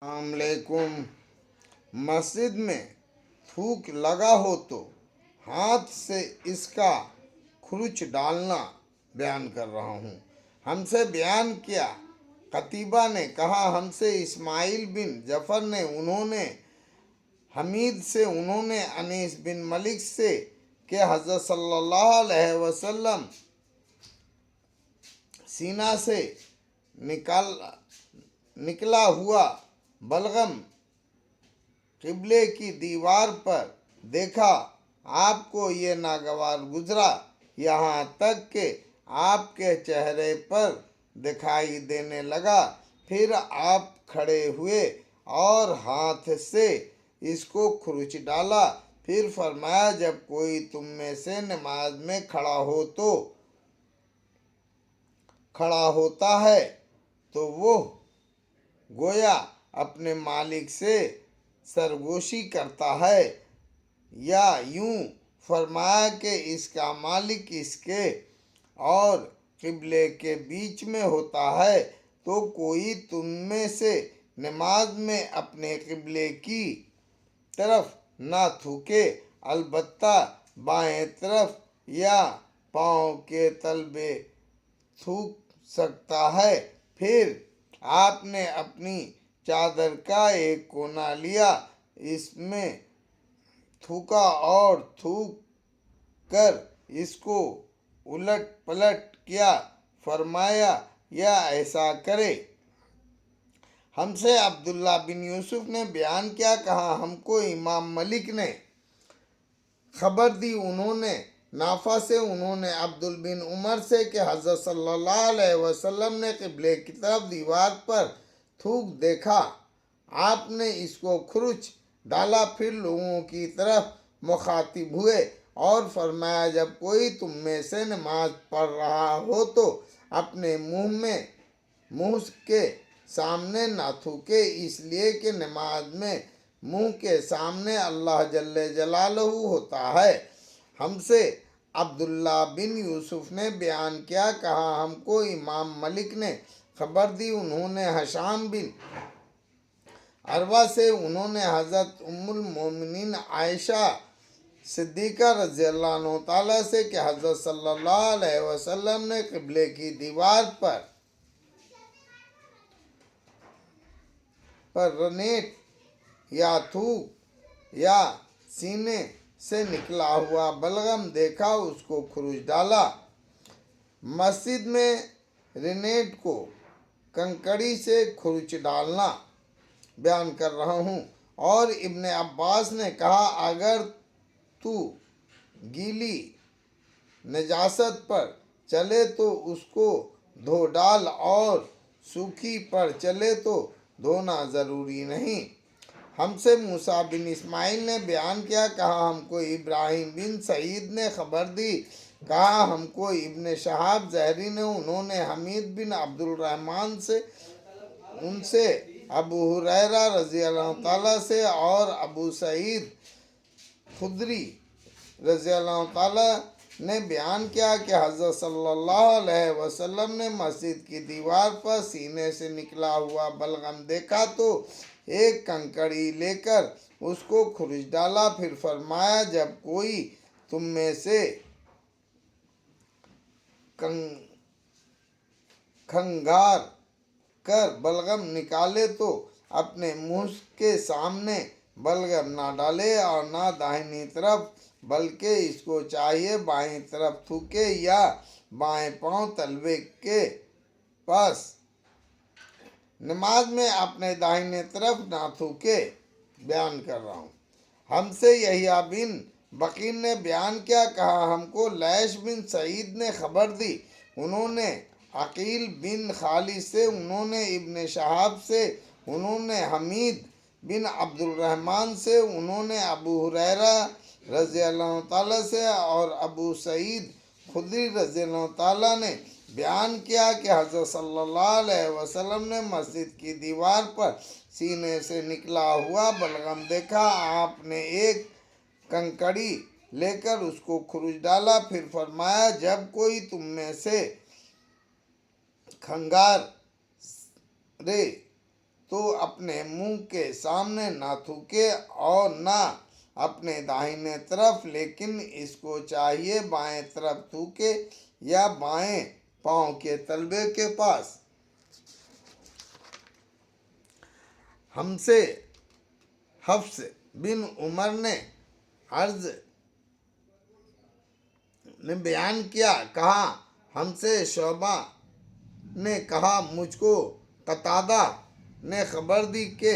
السلام علیکم۔ مسجد میں تھوک لگا ہو تو ہاتھ سے اس کا کھرچ ڈالنا بیان کر رہا ہوں۔ ہم سے بیان کیا قتیبہ نے کہا ہم سے اسماعیل بن جعفر نے انہوں نے حمید سے انہوں نے انیس بن مالک سے کہ حضرت صلی اللہ علیہ وسلم سینہ سے نکلا ہوا بلغم قبلے کی دیوار پر دیکھا، آپ کو یہ ناگوار گزرا یہاں تک کہ آپ کے چہرے پر دکھائی دینے لگا۔ پھر آپ کھڑے ہوئے اور ہاتھ سے اس کو کھرچ ڈالا۔ پھر فرمایا جب کوئی تم میں سے نماز میں کھڑا ہوتا ہے تو وہ گویا اپنے مالک سے سرگوشی کرتا ہے، یا یوں فرمایا کہ اس کا مالک اس کے اور قبلے کے بیچ میں ہوتا ہے، تو کوئی تم میں سے نماز میں اپنے قبلے کی طرف نہ تھوکے، البتہ بائیں طرف یا پاؤں کے تلوے تھوک سکتا ہے۔ پھر آپ نے اپنی چادر کا ایک کونا لیا، اس میں تھوکا اور تھوک کر اس کو الٹ پلٹ کیا، فرمایا یا ایسا کرے۔ ہم سے عبداللہ بن یوسف نے بیان کیا کہا ہم کو امام مالک نے خبر دی، انہوں نے نافع سے انہوں نے عبداللہ بن عمر سے کہ حضرت صلی اللہ علیہ وسلم نے قبلے کی طرف دیوار پر تھوک دیکھا، آپ نے اس کو کھرچ ڈالا، پھر لوگوں کی طرف مخاطب ہوئے اور فرمایا جب کوئی تم میں سے نماز پڑھ رہا ہو تو اپنے منہ کے سامنے نہ تھوکے، اس لیے کہ نماز میں منہ کے سامنے اللہ جل جلالہ ہوتا ہے۔ ہم سے عبداللہ بن یوسف نے بیان کیا کہا ہم کو امام مالک نے خبر دی، انہوں نے ہشام بن عروہ سے انہوں نے حضرت ام المومنین عائشہ صدیقہ رضی اللہ عنہ تعالیٰ سے کہ حضرت صلی اللہ علیہ وسلم نے قبلے کی دیوار پر رنیٹ یا تھوک یا سینے سے نکلا ہوا بلغم دیکھا، اس کو کھرچ ڈالا۔ مسجد میں رنیٹ کو کنکری سے کھرچ ڈالنا بیان کر رہا ہوں۔ اور ابن عباس نے کہا اگر تو گیلی نجاست پر چلے تو اس کو دھو ڈال اور سوکھی پر چلے تو دھونا ضروری نہیں۔ ہم سے موسیٰ بن اسماعیل نے بیان کیا کہا ہم کو ابراہیم بن سعید نے خبر دی، کہا ہم کو ابن شہاب زہری نے انہوں نے حمید بن عبد الرحمن سے ان سے ابو ہریرہ رضی اللہ تعالیٰ سے اور ابو سعید خدری رضی اللہ تعالیٰ نے بیان کیا کہ حضرت صلی اللہ علیہ وسلم نے مسجد کی دیوار پر سینے سے نکلا ہوا بلغم دیکھا تو ایک کنکری لے کر اس کو کھرچ ڈالا، پھر فرمایا جب کوئی تم میں سے کھنگار کر بلغم نکالے تو اپنے منہ کے سامنے بلغم نہ ڈالے اور نہ داہنی طرف، بلکہ اس کو چاہیے بائیں طرف تھوکے یا بائیں پاؤں تلوے کے پاس، نماز میں اپنے داہنے طرف نہ تھوکے، بیان کر رہا ہوں۔ ہم سے یحییٰ بن بکیر نے بیان کیا کہا ہم کو لیث بن سعید نے خبر دی، انہوں نے عقیل بن خالد سے انہوں نے ابن شہاب سے انہوں نے حمید بن عبد الرحمن سے انہوں نے ابو ہریرہ رضی اللہ تعالیٰ سے اور ابو سعید خدری رضی اللہ تعالیٰ نے بیان کیا کہ حضرت صلی اللہ علیہ وسلم نے مسجد کی دیوار پر سینے سے نکلا ہوا بلغم دیکھا، آپ نے ایک کنکری لے کر اس کو کھرچ ڈالا، پھر فرمایا جب کوئی تم میں سے کھنگار تو اپنے منہ کے سامنے نہ تھوکے اور نہ اپنے داہنے طرف، لیکن اس کو چاہیے بائیں طرف تھوکے یا بائیں پاؤں کے تلوے کے پاس۔ ہم سے حفص بن عمر نے بیان کیا، کہا ہم سے شعبہ نے کہا مجھ کو قتادہ نے خبر دی کہ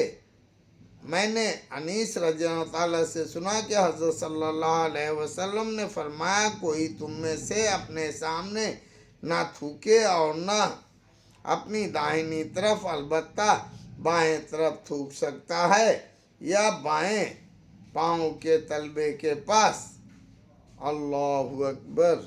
میں نے انیس رضی اللہ تعالیٰ سے سنا کہ حضرت صلی اللہ علیہ وسلم نے فرمایا، کوئی تم میں سے اپنے سامنے نہ تھوکے اور نہ اپنی داہنی طرف، البتہ بائیں طرف تھوک سکتا ہے یا بائیں پاؤں کے تلوے کے پاس۔ اللہ اکبر۔